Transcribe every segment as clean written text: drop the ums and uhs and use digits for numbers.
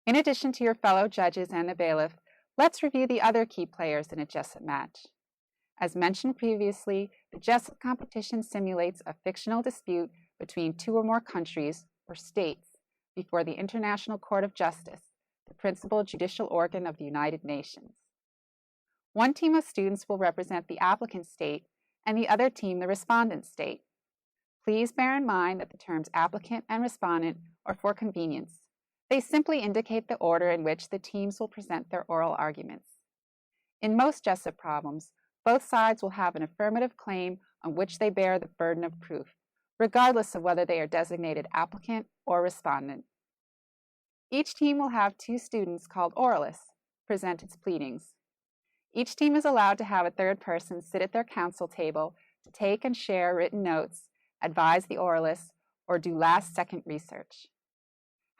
In addition to your fellow judges and the bailiff, let's review the other key players in a Jessup match. As mentioned previously, the Jessup competition simulates a fictional dispute between two or more countries or states before the International Court of Justice, the principal judicial organ of the United Nations. One team of students will represent the applicant state and the other team the respondent state. Please bear in mind that the terms applicant and respondent are for convenience. They simply indicate the order in which the teams will present their oral arguments. In most Jessup problems, both sides will have an affirmative claim on which they bear the burden of proof, regardless of whether they are designated applicant or respondent. Each team will have two students called oralists present its pleadings. Each team is allowed to have a third person sit at their counsel table to take and share written notes, advise the oralists, or do last-second research.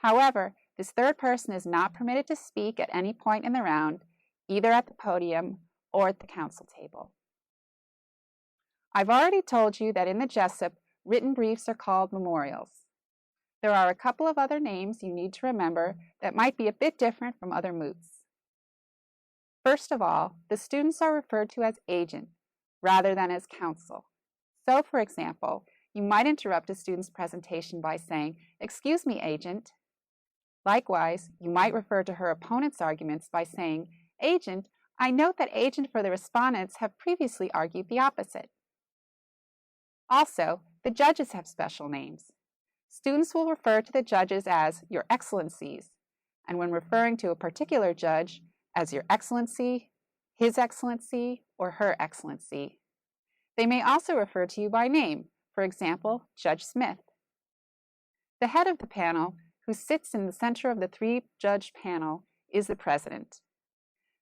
However, this third person is not permitted to speak at any point in the round, either at the podium or at the counsel table. I've already told you that in the Jessup, written briefs are called memorials. There are a couple of other names you need to remember that might be a bit different from other moots. First of all, the students are referred to as agent rather than as counsel. So, for example, you might interrupt a student's presentation by saying, "Excuse me, agent." Likewise, you might refer to her opponent's arguments by saying, "Agent, I note that agent for the respondents have previously argued the opposite." Also, the judges have special names. Students will refer to the judges as Your Excellencies, and when referring to a particular judge, as Your Excellency, His Excellency, or Her Excellency. They may also refer to you by name, for example, Judge Smith. The head of the panel, who sits in the center of the three-judge panel, is the president.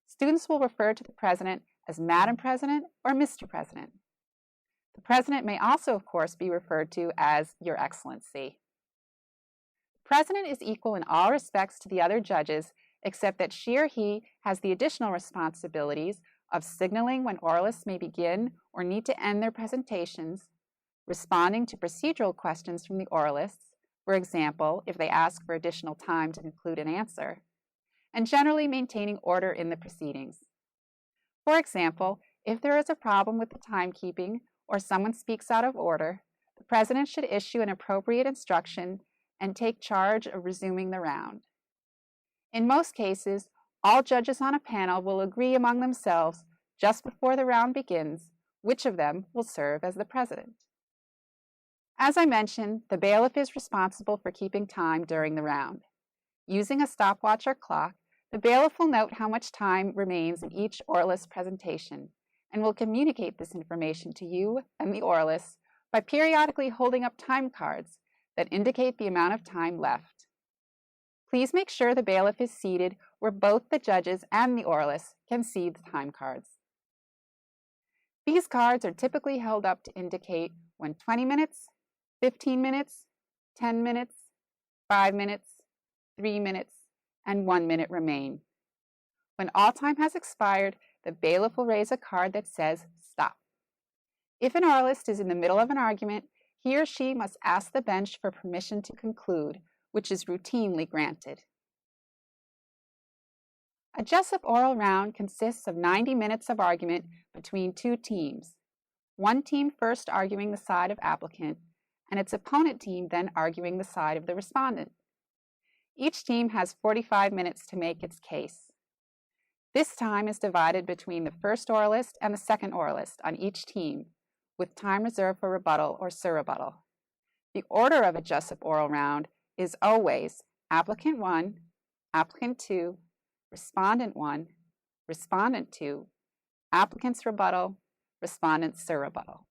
Students will refer to the president as Madam President or Mr. President. The president may also, of course, be referred to as Your Excellency. The president is equal in all respects to the other judges, except that she or he has the additional responsibilities of signaling when oralists may begin or need to end their presentations, responding to procedural questions from the oralists, for example, if they ask for additional time to conclude an answer, and generally maintaining order in the proceedings. For example, if there is a problem with the timekeeping or someone speaks out of order, the president should issue an appropriate instruction and take charge of resuming the round. In most cases, all judges on a panel will agree among themselves just before the round begins which of them will serve as the president. As I mentioned, the bailiff is responsible for keeping time during the round. Using a stopwatch or clock, the bailiff will note how much time remains in each oralist's presentation and will communicate this information to you and the oralists by periodically holding up time cards that indicate the amount of time left. Please make sure the bailiff is seated where both the judges and the oralists can see the time cards. These cards are typically held up to indicate when 20 minutes, 15 minutes, 10 minutes, 5 minutes, 3 minutes, and 1 minute remain. When all time has expired, the bailiff will raise a card that says stop. If an oralist is in the middle of an argument, he or she must ask the bench for permission to conclude, which is routinely granted. A Jessup oral round consists of 90 minutes of argument between two teams, one team first arguing the side of applicant, and its opponent team then arguing the side of the respondent. Each team has 45 minutes to make its case. This time is divided between the first oralist and the second oralist on each team, with time reserved for rebuttal or surrebuttal. The order of a Jessup oral round is always applicant 1, applicant 2, respondent 1, respondent 2, applicant's rebuttal, respondent's surrebuttal.